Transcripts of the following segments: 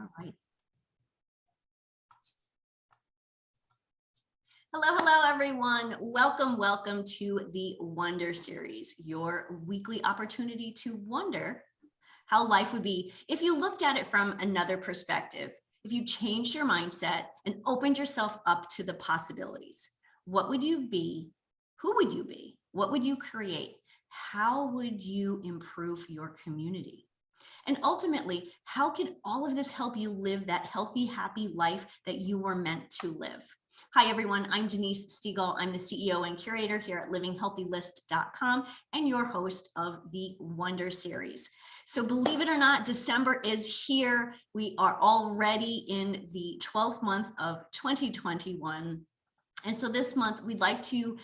All right. Hello, everyone. Welcome to the Wonder Series, your weekly opportunity to wonder how life would be if you looked at it from another perspective, if you changed your mindset and opened yourself up to the possibilities. What would you be? Who would you be? What would you create? How would you improve your community? And ultimately, how can all of this help you live that healthy, happy life that you were meant to live? Hi, everyone. I'm Denise Stegall. I'm the CEO and curator here at livinghealthylist.com and your host of the Wonder Series. So believe it or not, December is here. We are already in the 12th month of 2021. And so this month, we'd like to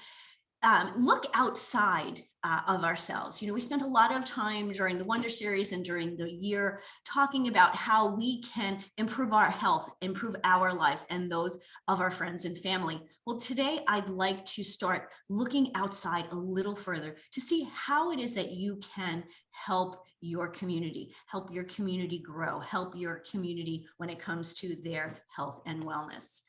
look outside of ourselves. We spent a lot of time during the Wonder Series and during the year talking about how we can improve our health, improve our lives and those of our friends and family. Well, today I'd like to start looking outside a little further to see how it is that you can help your community grow, help your community when it comes to their health and wellness.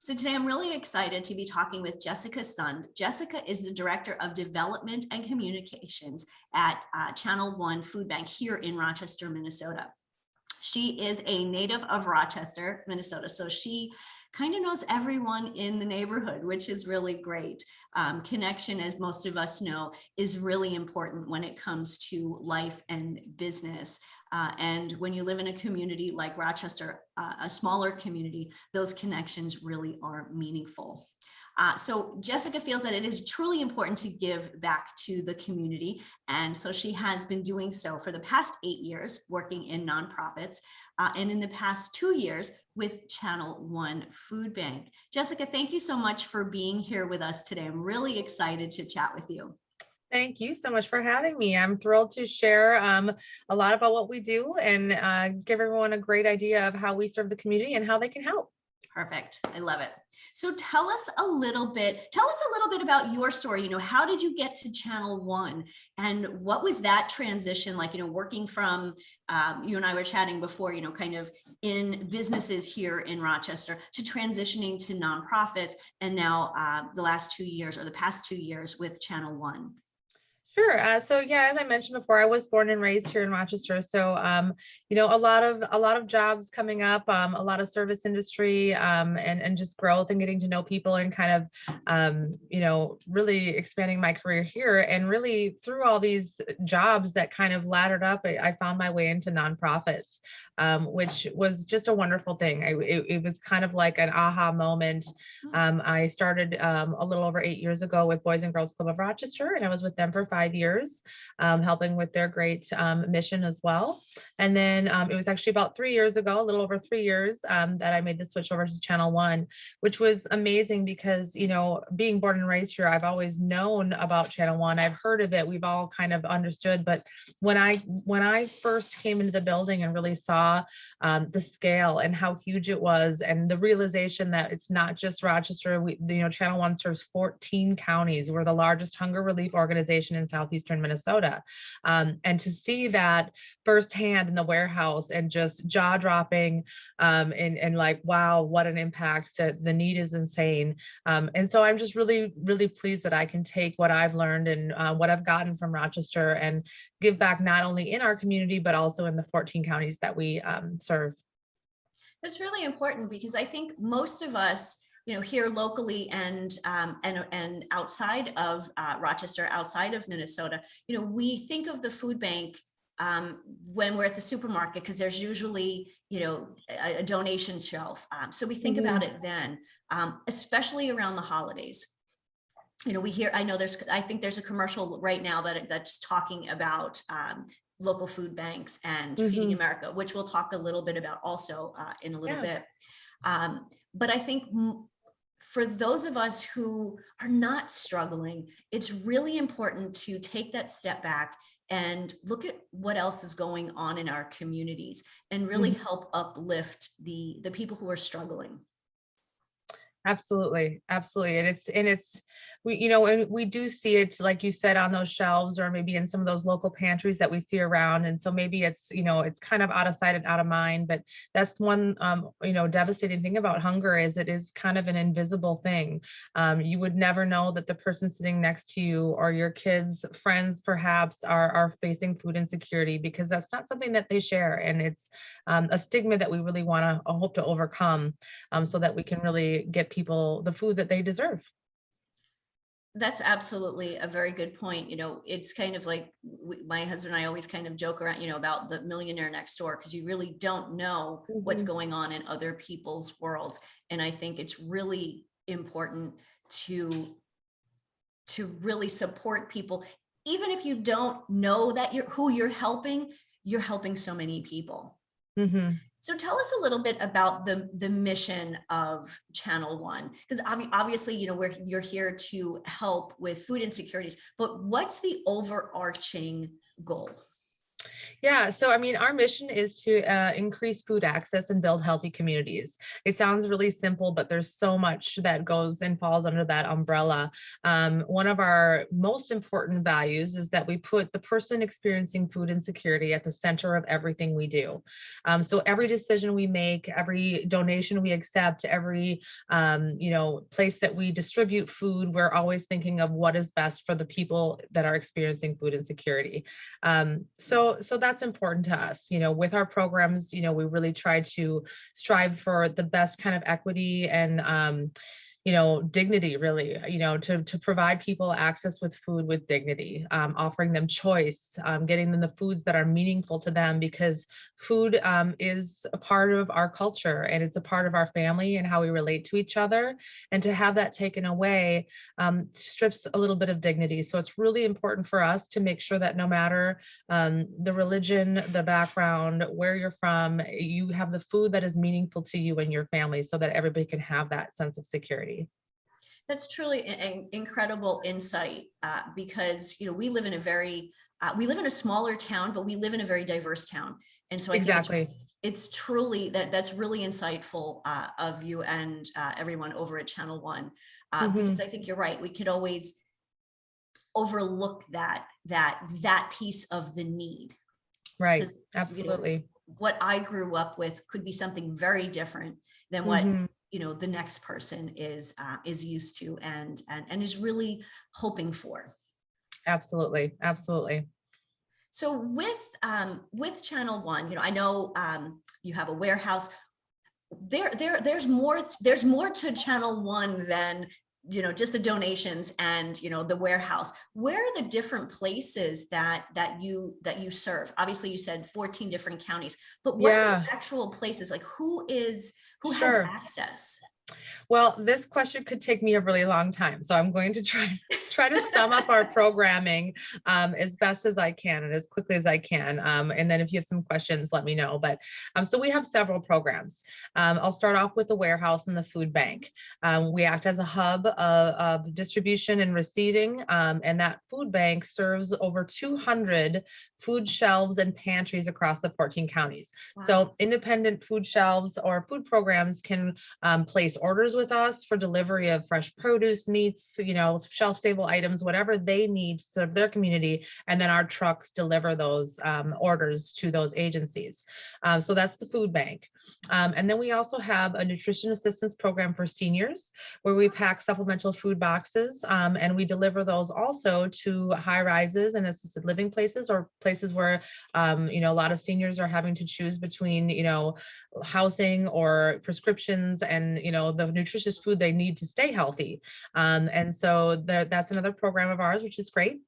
So today I'm really excited to be talking with Jessica Sund. Jessica is the Director of Development and Communications at Channel One Food Bank here in Rochester, Minnesota. She is a native of Rochester, Minnesota, so she kind of knows everyone in the neighborhood, which is really great. Connection, as most of us know, is really important when it comes to life and business. And when you live in a community like Rochester, a smaller community, those connections really are meaningful. So Jessica feels that it is truly important to give back to the community. And so she has been doing so for the past 8 years, working in nonprofits, and in the past 2 years with Channel One Food Bank. Jessica, thank you so much for being here with us today. I'm really excited to chat with you. Thank you so much for having me. I'm thrilled to share a lot about what we do and give everyone a great idea of how we serve the community and how they can help. Perfect. I love it. So tell us a little bit about your story. How did you get to Channel One and what was that transition like, working from, you and I were chatting before, kind of in businesses here in Rochester to transitioning to nonprofits and now the past 2 years with Channel One. Sure. So yeah, as I mentioned before, I was born and raised here in Rochester. So a lot of jobs coming up, a lot of service industry, and just growth and getting to know people and kind of really expanding my career here. And really through all these jobs that kind of laddered up, I found my way into nonprofits, which was just a wonderful thing. It was kind of like an aha moment. I started a little over 8 years ago with Boys and Girls Club of Rochester, and I was with them for 5 years, helping with their great mission as well. And then it was actually about 3 years ago, a little over 3 years, that I made the switch over to Channel One, which was amazing because, being born and raised here, I've always known about Channel One. I've heard of it. We've all kind of understood. But when I first came into the building and really saw the scale and how huge it was, and the realization that it's not just Rochester, Channel One serves 14 counties. We're the largest hunger relief organization in southeastern Minnesota. And to see that firsthand in the warehouse and just jaw dropping, and like, wow, what an impact. That the need is insane. And so I'm just really, really pleased that I can take what I've learned and what I've gotten from Rochester and give back not only in our community, but also in the 14 counties that we serve. That's really important because I think most of us, here locally and outside of Rochester, outside of Minnesota, we think of the food bank when we're at the supermarket because there's usually, a donation shelf. So we think about it then, especially around the holidays. I think there's a commercial right now that's talking about local food banks and Feeding America, which we'll talk a little bit about also in a little bit. But I think for those of us who are not struggling, it's really important to take that step back and look at what else is going on in our communities and really help uplift the people who are struggling. Absolutely, absolutely. And it's we, you know, and we do see it, like you said, on those shelves or maybe in some of those local pantries that we see around. And so maybe it's, you know, it's kind of out of sight and out of mind, but that's one you know, devastating thing about hunger is it is kind of an invisible thing. You would never know that the person sitting next to you or your kids, friends perhaps are facing food insecurity because that's not something that they share. And it's a stigma that we really want to hope to overcome so that we can really get people the food that they deserve. That's absolutely a very good point. You know, it's kind of like my husband and I always kind of joke around, you know, about the millionaire next door, because you really don't know what's Mhm. going on in other people's worlds. And I think it's really important to really support people, even if you don't know that you're helping so many people. Mhm. So tell us a little bit about the mission of Channel One, because obviously, you know, you're here to help with food insecurities, but what's the overarching goal? Yeah, so I mean, our mission is to increase food access and build healthy communities. It sounds really simple, but there's so much that goes and falls under that umbrella. One of our most important values is that we put the person experiencing food insecurity at the center of everything we do. So every decision we make, every donation we accept, every you know, place that we distribute food, we're always thinking of what is best for the people that are experiencing food insecurity. So that's important to us. You know, with our programs, you know, we really try to strive for the best kind of equity and you know, dignity, really, you know, to provide people access with food with dignity, offering them choice, getting them the foods that are meaningful to them, because food is a part of our culture and it's a part of our family and how we relate to each other. And to have that taken away strips a little bit of dignity. So it's really important for us to make sure that no matter the religion, the background, where you're from, you have the food that is meaningful to you and your family so that everybody can have that sense of security. That's truly an incredible insight, because, you know, we live in a smaller town, but we live in a very diverse town, and so I think Exactly. it's truly that's really insightful of you and everyone over at Channel One, because Hmm. I think you're right. We could always overlook that piece of the need, Right. because, you know, Absolutely. what I grew up with could be something very different than what, Hmm. you know, the next person is used to and is really hoping for. Absolutely. Absolutely. So with Channel One, you know, I know you have a warehouse. There's more to Channel One than, you know, just the donations and, you know, the warehouse. Where are the different places that you serve? Obviously you said 14 different counties, but what are the Yeah, actual places? Like who has sure. access? Well, this question could take me a really long time, so I'm going to try to sum up our programming as best as I can and as quickly as I can. And then if you have some questions, let me know. But so we have several programs. I'll start off with the warehouse and the food bank. We act as a hub of distribution and receiving, and that food bank serves over 200 food shelves and pantries across the 14 counties. Wow. So independent food shelves or food programs can place orders with us for delivery of fresh produce, meats, you know, shelf stable items, whatever they need to serve their community. And then our trucks deliver those orders to those agencies. So that's the food bank. And then we also have a nutrition assistance program for seniors where we pack supplemental food boxes and we deliver those also to high rises and assisted living places or places where, you know, a lot of seniors are having to choose between, you know, housing or prescriptions and, you know, the nutritious food they need to stay healthy. And so that's another program of ours, which is great.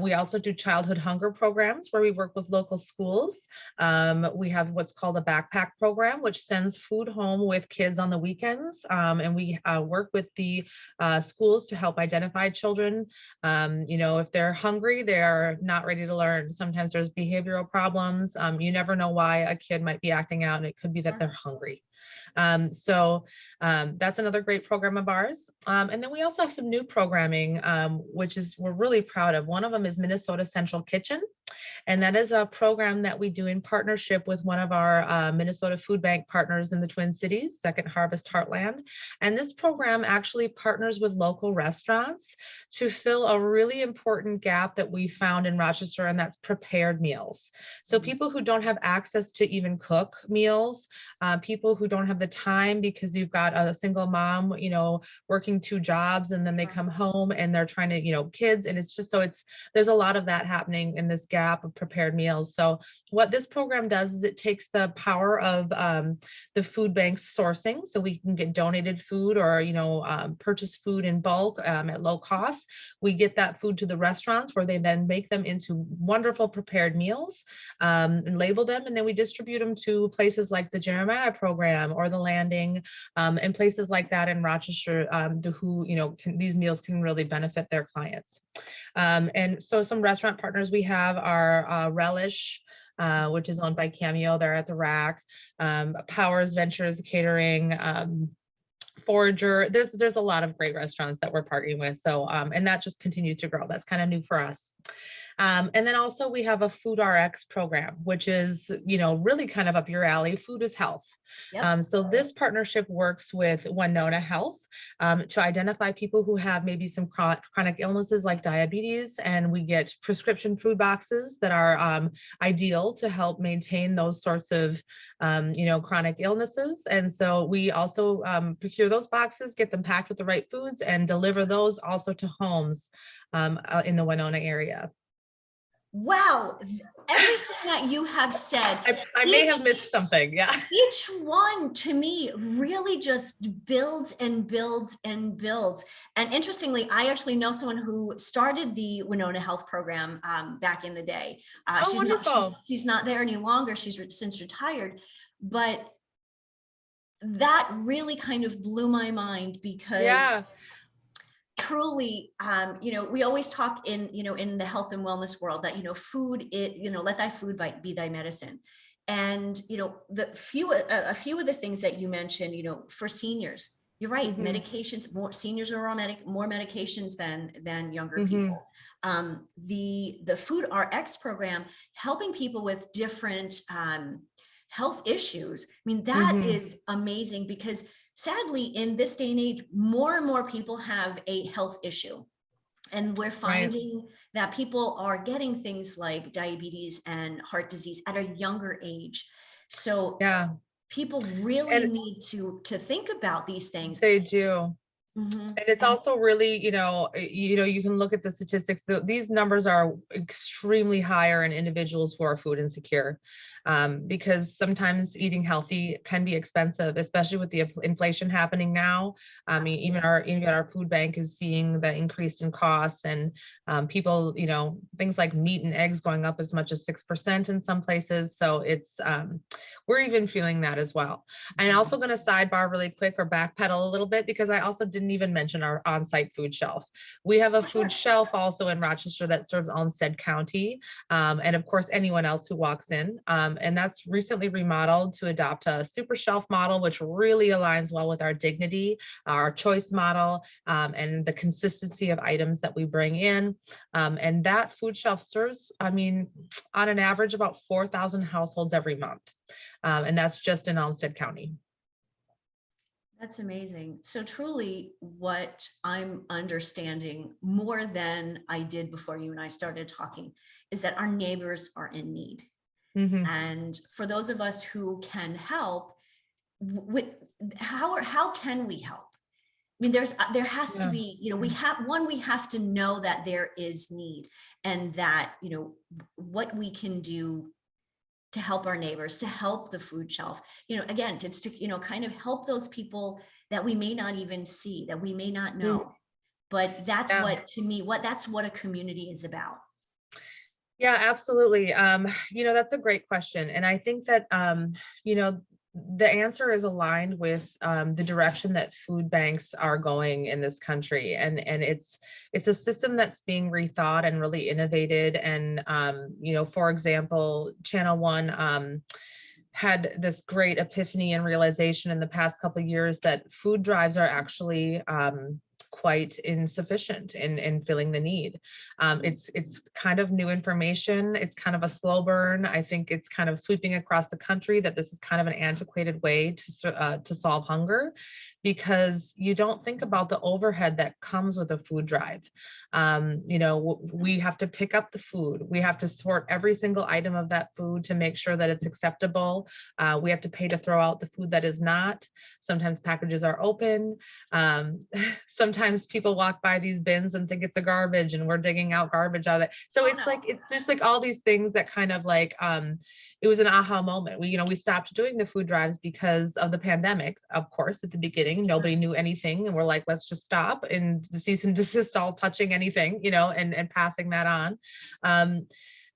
We also do childhood hunger programs where we work with local schools. We have what's called a backpack program, which sends food home with kids on the weekends. And we work with the schools to help identify children. You know, if they're hungry, they're not ready to learn. Sometimes there's behavioral problems. You never know why a kid might be acting out, and it could be that they're hungry. So that's another great program of ours. And then we also have some new programming, which is we're really proud of. One of them is Minnesota Central Kitchen. And that is a program that we do in partnership with one of our Minnesota Food Bank partners in the Twin Cities, Second Harvest Heartland. And this program actually partners with local restaurants to fill a really important gap that we found in Rochester, and that's prepared meals. So people who don't have access to even cook meals, people who don't have the time because you've got a single mom, working two jobs, and then they come home and they're trying to, kids, and it's just there's a lot of that happening in this gap of prepared meals. So what this program does is it takes the power of the food bank's sourcing, so we can get donated food or purchase food in bulk at low cost. We get that food to the restaurants where they then make them into wonderful prepared meals and label them, and then we distribute them to places like the Jeremiah program or the Landing and places like that in Rochester who these meals can really benefit their clients. And so some restaurant partners we have are Relish, which is owned by Cameo. They're at the Rack. Powers Ventures Catering, Forager. There's a lot of great restaurants that we're partnering with. So and that just continues to grow. That's kind of new for us. And then also we have a Food RX program, which is, really kind of up your alley. Food is health. Yep. So this partnership works with Winona Health to identify people who have maybe some chronic illnesses like diabetes, and we get prescription food boxes that are ideal to help maintain those sorts of, chronic illnesses. And so we also procure those boxes, get them packed with the right foods, and deliver those also to homes in the Winona area. Wow, everything that you have said, I may have missed something. Yeah. Each one to me really just builds and builds and builds. And interestingly, I actually know someone who started the Winona Health Program back in the day. She's not there any longer. She's since retired, but that really kind of blew my mind because truly, we always talk in the health and wellness world that, food, let thy food be thy medicine. And, a few of the things that you mentioned, for seniors, you're right, medications, seniors are on more medications than younger people. The Food RX program, helping people with different health issues. I mean, that is amazing because sadly, in this day and age, more and more people have a health issue. And we're finding that people are getting things like diabetes and heart disease at a younger age. So people really need to think about these things. They do. And it's also really, you can look at the statistics. These numbers are extremely higher in individuals who are food insecure, because sometimes eating healthy can be expensive, especially with the inflation happening now. I mean, even our food bank is seeing the increase in costs, and people, things like meat and eggs going up as much as 6% in some places. So it's we're even feeling that as well. I'm also going to sidebar really quick or backpedal a little bit because I also didn't even mention our on-site food shelf. We have a food shelf also in Rochester that serves Olmsted County, and of course anyone else who walks in. And that's recently remodeled to adopt a super shelf model, which really aligns well with our dignity, our choice model, and the consistency of items that we bring in. And that food shelf serves, on an average, about 4,000 households every month. And that's just in Olmsted County. That's amazing. So truly what I'm understanding more than I did before you and I started talking is that our neighbors are in need. And for those of us who can help, how can we help? I mean, there has to be, we have to know that there is need, and that, what we can do to help our neighbors, to help the food shelf, again, it's to, kind of help those people that we may not even see, that we may not know. But that's that's what a community is about. Yeah, absolutely. That's a great question. And I think that, the answer is aligned with the direction that food banks are going in this country. And it's a system that's being rethought and really innovated. And, for example, Channel One had this great epiphany and realization in the past couple of years that food drives are actually quite insufficient in filling the need. It's kind of new information. It's kind of a slow burn. I think it's kind of sweeping across the country that this is kind of an antiquated way to solve hunger, because you don't think about the overhead that comes with a food drive. We have to pick up the food. We have to sort every single item of that food to make sure that it's acceptable. We have to pay to throw out the food that is not. Sometimes packages are open. Sometimes people walk by these bins and think it's a garbage, and we're digging out garbage out of it. So it's just like all these things that kind of like, it was an aha moment. We stopped doing the food drives because of the pandemic. Of course, at the beginning, nobody knew anything, and we're like, let's just stop and cease and desist all touching anything, and passing that on.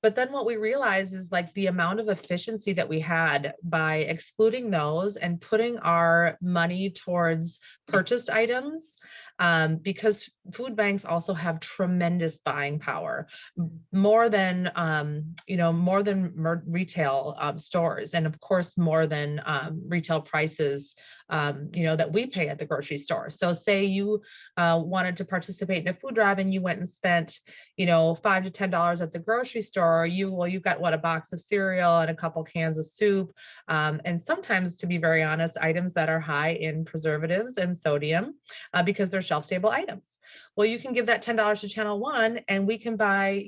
But then what we realized is like the amount of efficiency that we had by excluding those and putting our money towards purchased items, because food banks also have tremendous buying power, more than retail stores, and of course more than retail prices that we pay at the grocery store. So say you wanted to participate in a food drive and you went and spent $5 to $10 at the grocery store. You got a box of cereal and a couple cans of soup, and sometimes, to be very honest, items that are high in preservatives and sodium, because they're shelf stable items. Well, you can give that $10 to Channel One, and we can buy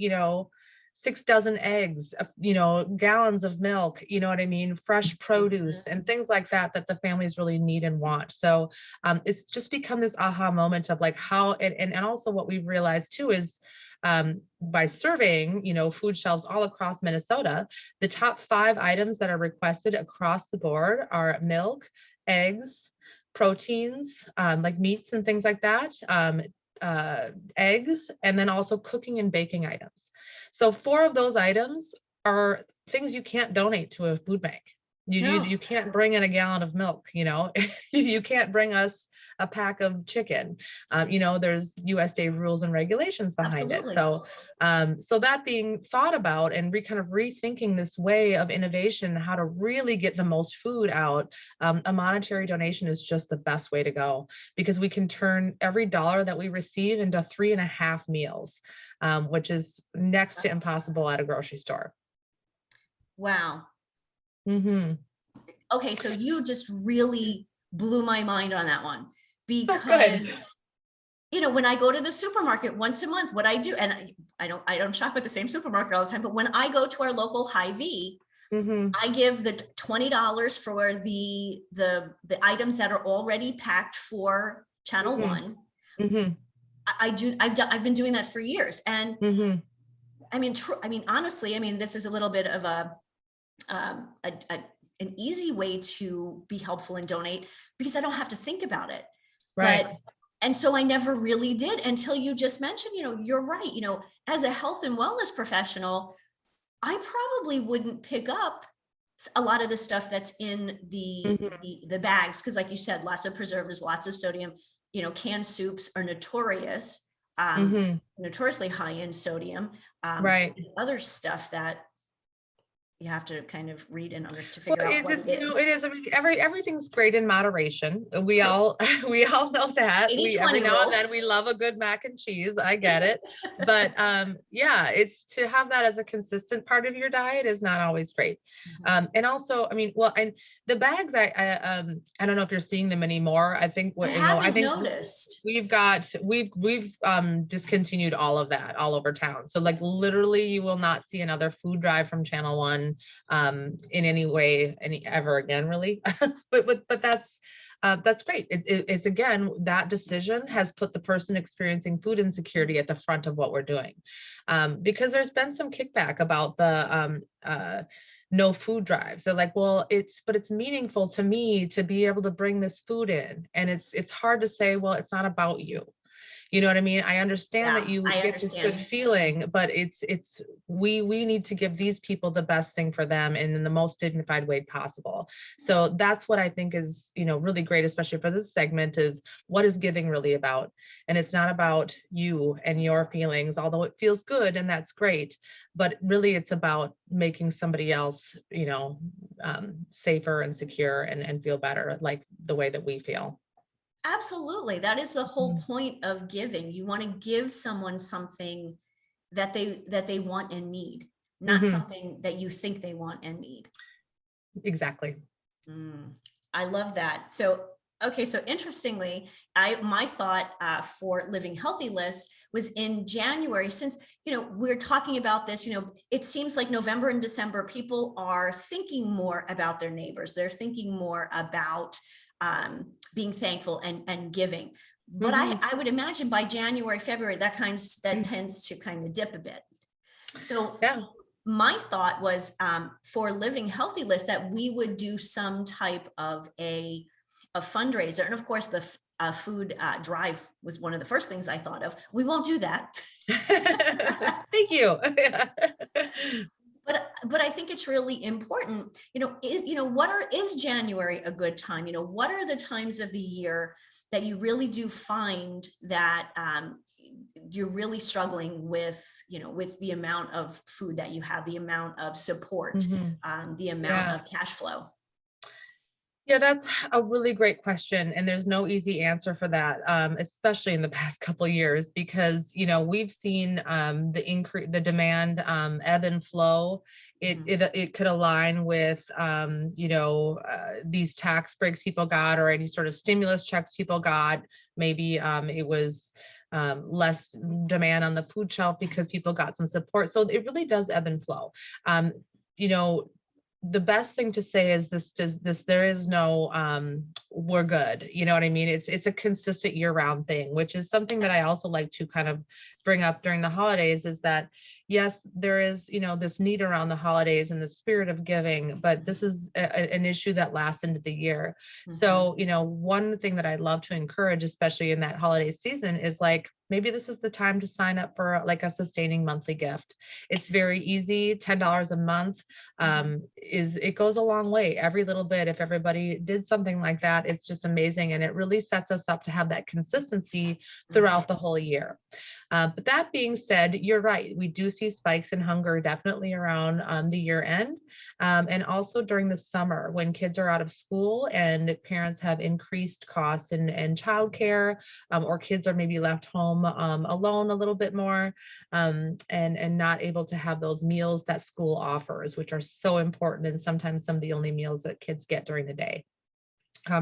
6 dozen eggs, gallons of milk, fresh produce and things like that the families really need and want. So it's just become this aha moment of like how, and also what we've realized too is, by surveying, food shelves all across Minnesota, the top 5 items that are requested across the board are milk, eggs, proteins, like meats and things like that, eggs, and then also cooking and baking items. So 4 of those items are things you can't donate to a food bank. You can't bring in a gallon of milk, you can't bring us a pack of chicken. There's USDA rules and regulations behind Absolutely. it. So that being thought about and kind of rethinking this way of innovation, how to really get the most food out, a monetary donation is just the best way to go, because we can turn every dollar that we receive into 3.5 meals, which is next to impossible at a grocery store. Wow. Mm-hmm. Okay, so you just really blew my mind on that one, because when I go to the supermarket once a month, what I do, and I don't shop at the same supermarket all the time, but when I go to our local Hy-Vee, I give the $20 for the items that are already packed for Channel One. I've been doing that for years, and honestly, this is a little bit of an easy way to be helpful and donate, because I don't have to think about it. Right. And so I never really did until you just mentioned, you're right. As a health and wellness professional, I probably wouldn't pick up a lot of the stuff that's in the bags, because like you said, lots of preservatives, lots of sodium. Canned soups are notoriously high in sodium. Right. And other stuff that you have to kind of read in order to figure out what it is. It is. Everything's great in moderation. We all know that. Every now and then we love a good mac and cheese. I get it, but it's to have that as a consistent part of your diet is not always great. And also, and the bags, I don't know if you're seeing them anymore. I think noticed. We've discontinued all of that all over town. So like literally, you will not see another food drive from Channel One in any way ever again, really. but that's great. It's again, that decision has put the person experiencing food insecurity at the front of what we're doing, because there's been some kickback about the no food drives. They're like, well, it's meaningful to me to be able to bring this food in, and it's hard to say, well, it's not about you. You know what I mean? I understand that you get this good feeling, but we need to give these people the best thing for them in the most dignified way possible. So that's what I think is, really great, especially for this segment, is what is giving really about? And it's not about you and your feelings, although it feels good and that's great, but really it's about making somebody else, safer and secure and feel better, like the way that we feel. Absolutely. That is the whole Mhm. point of giving. You want to give someone something that they want and need, not Mhm. something that you think they want and need. Exactly. Mm, I love that. So, okay, so interestingly, I my thought for Living Healthy list was in January. Since we're talking about this, it seems like November and December, people are thinking more about their neighbors. They're thinking more about being thankful and giving. But Mhm. I would imagine by January, February, that tends to kind of dip a bit. So Yeah. my thought was for Living Healthy list that we would do some type of a fundraiser, and of course the food drive was one of the first things I thought of. We won't do that. Thank you. But I think it's really important. Is January a good time? What are the times of the year that you really do find that you're really struggling with the amount of food that you have, the amount of support, Mhm. the amount Yeah. of cash flow? Yeah, that's a really great question, and there's no easy answer for that, especially in the past couple of years, because we've seen the demand ebb and flow. Mhm. It could align with these tax breaks people got, or any sort of stimulus checks people got. Maybe it was less demand on the food shelf because people got some support. So it really does ebb and flow. Um, you know, the best thing to say is this there is no we're good, you know what I mean? It's a consistent year-round thing, which is something that I also like to kind of bring up during the holidays, is that yes, there is this need around the holidays and the spirit of giving, but this is an issue that lasts into the year. Mhm. So one thing that I love to encourage, especially in that holiday season, is like maybe this is the time to sign up for like a sustaining monthly gift. It's very easy, $10 a month. Mhm. It goes a long way. Every little bit, if everybody did something like that, it's just amazing, and it really sets us up to have that consistency Mhm. throughout the whole year. But that being said, you're right. We do see spikes in hunger definitely around the year end, and also during the summer when kids are out of school and parents have increased costs in childcare, or kids are maybe left home alone a little bit more, and not able to have those meals that school offers, which are so important and sometimes some of the only meals that kids get during the day.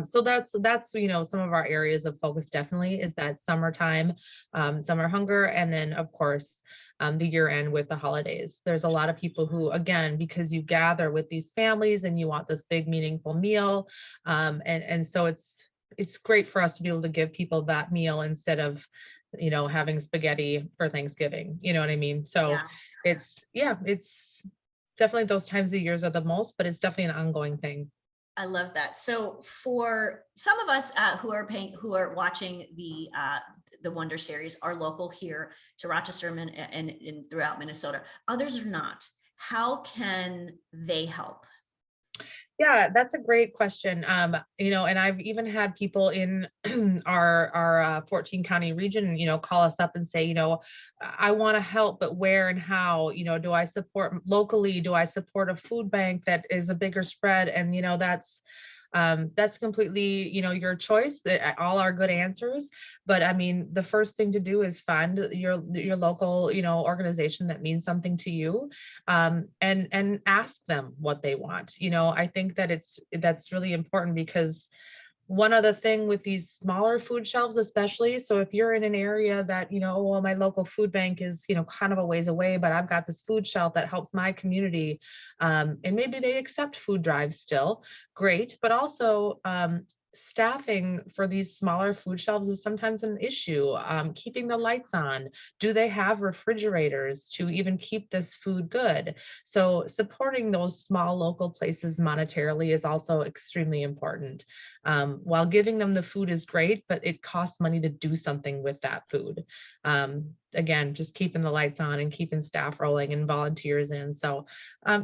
So that's some of our areas of focus definitely is that summertime, summer hunger, and then of course the year end with the holidays. There's a lot of people who, again, because you gather with these families and you want this big meaningful meal, and so it's great for us to be able to give people that meal instead of having spaghetti for Thanksgiving. You know what I mean? So Yeah. it's definitely those times of the years are the most, but it's definitely an ongoing thing. I love that. So for some of us who are watching the Wonder series are local here to Rochester and throughout Minnesota. Others are not. How can they help? Yeah, that's a great question. And I've even had people in our 14 county region, call us up and say, I want to help, but where and how? Do I support locally? Do I support a food bank that is a bigger spread? And that's completely your choice. All are good answers, but I mean the first thing to do is find your local organization that means something to you, and ask them what they want. I think that that's really important, because one other thing with these smaller food shelves, especially, so if you're in an area that, well, my local food bank is, kind of a ways away, but I've got this food shelf that helps my community, and maybe they accept food drives still, great, but also staffing for these smaller food shelves is sometimes an issue. Keeping the lights on, do they have refrigerators to even keep this food good? So supporting those small local places monetarily is also extremely important. While giving them the food is great, but it costs money to do something with that food. Again, just keeping the lights on and keeping staff rolling and volunteers in. So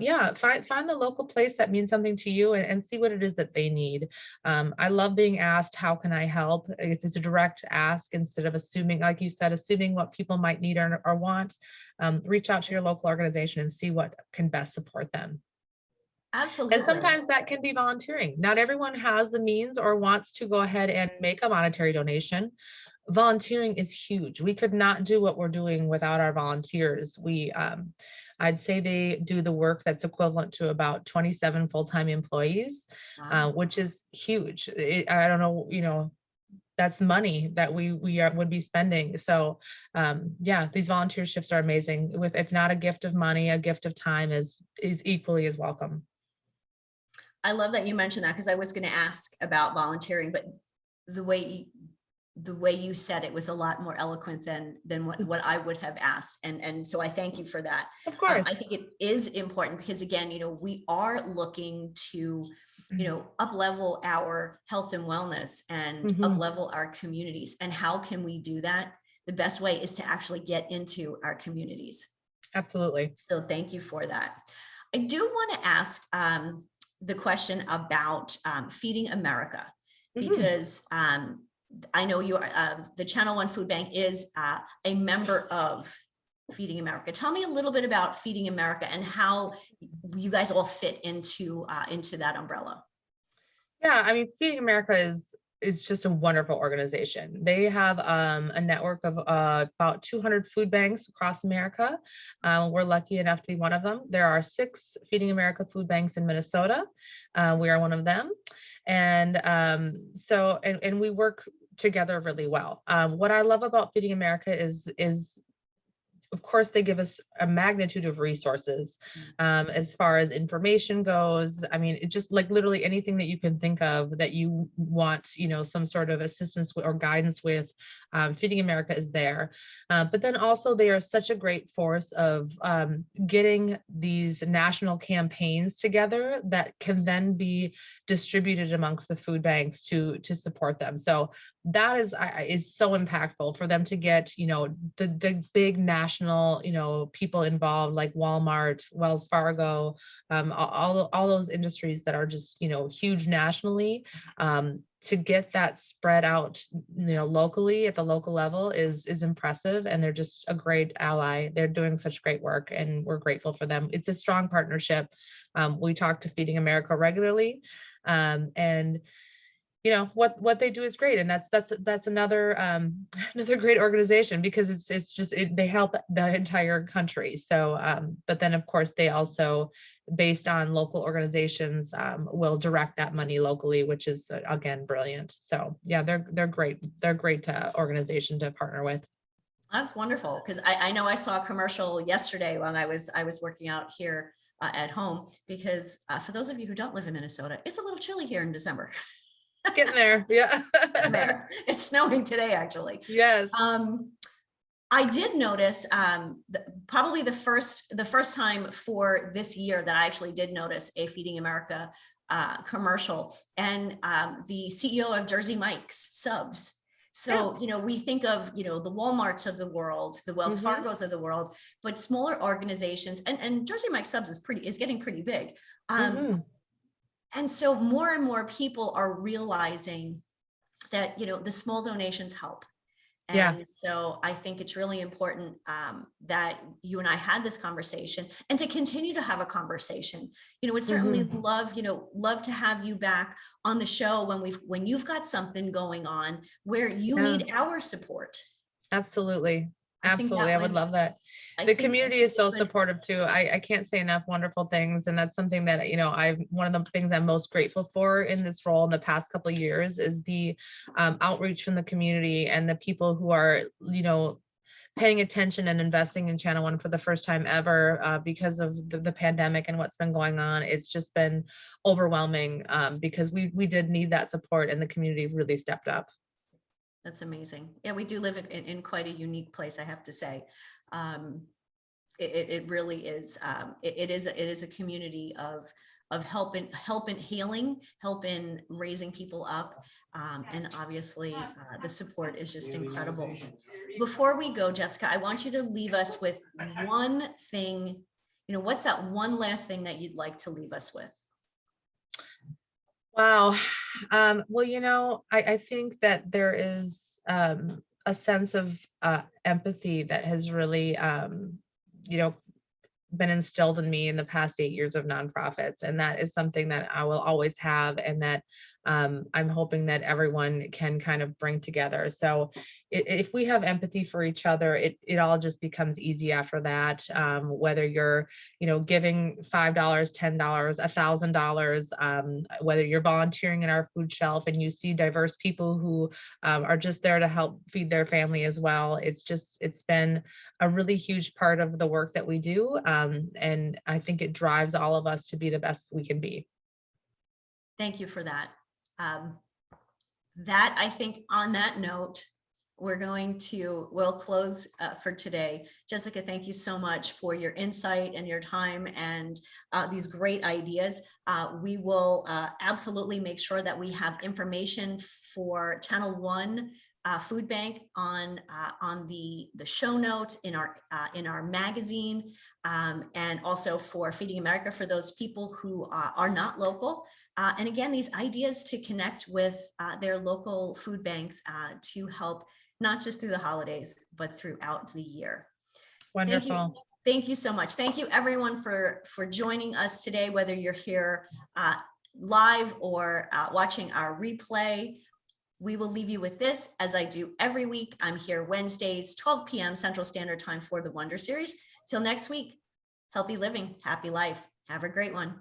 yeah, find the local place that means something to you, and see what it is that they need. I love being asked, how can I help? It's a direct ask instead of assuming, like you said, assuming what people might need or want. Reach out to your local organization and see what can best support them. And Absolutely. sometimes that can be volunteering. Not everyone has the means or wants to go ahead and make a monetary donation. Volunteering is huge. We could not do what we're doing without our volunteers. I'd say they do the work that's equivalent to about 27 full-time employees, Wow. which is huge. I don't know, that's money that would be spending. So yeah, these volunteer shifts are amazing. With, if not a gift of money, a gift of time is equally as welcome. I love that you mentioned that because I was going to ask about volunteering, but the way the way you said it was a lot more eloquent than what I would have asked. And so I thank you for that. Of course. I think it is important because again, we are looking to, up level our health and wellness and up Mhm. level our communities. And how can we do that? The best way is to actually get into our communities. Absolutely. So thank you for that. I do want to ask the question about Feeding America, Mhm. because I know the Channel One Food Bank is a member of Feeding America. Tell me a little bit about Feeding America and how you guys all fit into that umbrella. Yeah, I mean, Feeding America is just a wonderful organization. They have a network of about 200 food banks across America. We're lucky enough to be one of them. There are 6 Feeding America food banks in Minnesota. We are one of them, and and we work together really well. What I love about Feeding America is of course, they give us a magnitude of resources as far as information goes. I mean, it just like literally anything that you can think of that you want, some sort of assistance or guidance with, Feeding America is there. But then also they are such a great force of getting these national campaigns together that can then be distributed amongst the food banks to support them. So that is so impactful for them to get, the big national, people involved like Walmart, Wells Fargo, all those industries that are just, huge nationally. To get that spread out, locally at the local level is impressive, and they're just a great ally. They're doing such great work, and we're grateful for them. It's a strong partnership. We talk to Feeding America regularly, and what they do is great, and that's another another great organization because they help the entire country. So but then of course they also, based on local organizations, will direct that money locally, which is again brilliant. So yeah, they're great. They're a great organization to partner with. That's wonderful because I know I saw a commercial yesterday when I was working out here at home, because for those of you who don't live in Minnesota, it's a little chilly here in December. Getting there. Yeah. There. It's snowing today, actually. Yes. I did notice probably the first time for this year that I actually did notice a Feeding America commercial, and the CEO of Jersey Mike's Subs. So, Yes. we think of, the Walmarts of the world, the Wells Hmm. Fargos of the world, but smaller organizations, and Jersey Mike's Subs is getting pretty big. Hmm. And so more and more people are realizing that, the small donations help. Yeah. And so I think it's really important that you and I had this conversation, and to continue to have a conversation. Would certainly Hmm. love to have you back on the show when you've got something going on where you Yeah. need our support. Absolutely. I think Absolutely. that I would would, love that. I The think that community would is be so good. supportive too. I can't say enough wonderful things. And that's something that, one of the things I'm most grateful for in this role in the past couple of years is the outreach from the community and the people who are, paying attention and investing in Channel One for the first time ever because of the pandemic and what's been going on. It's just been overwhelming because we did need that support, and the community really stepped up. That's amazing. Yeah, we do live in quite a unique place, I have to say. Um, it really is. It is a community of help in healing, help in raising people up, and obviously the support is just incredible. Before we go, Jessica, I want you to leave us with one thing. What's that one last thing that you'd like to leave us with? Wow. Well, I think that there is a sense of empathy that has really, you know, been instilled in me in the past 8 years of nonprofits. And that is something that I will always have, and that I'm hoping that everyone can kind of bring together. So if we have empathy for each other, it all just becomes easy after that. Whether you're, giving $5, $10, $1,000, whether you're volunteering in our food shelf and you see diverse people who are just there to help feed their family as well. It's been a really huge part of the work that we do. And I think it drives all of us to be the best we can be. Thank you for that. I think on that note, we'll close for today. Jessica, thank you so much for your insight and your time and these great ideas. We will absolutely make sure that we have information for Channel One Food Bank on the show notes in our magazine, and also for Feeding America for those people who are not local. And again, these ideas to connect with their local food banks to help not just through the holidays, but throughout the year. Wonderful. Thank you so much. Thank you everyone for joining us today, whether you're here live or watching our replay. We will leave you with this, as I do every week. I'm here Wednesdays, 12 p.m. Central Standard Time for the Wonder Series. Till next week, healthy living, happy life. Have a great one.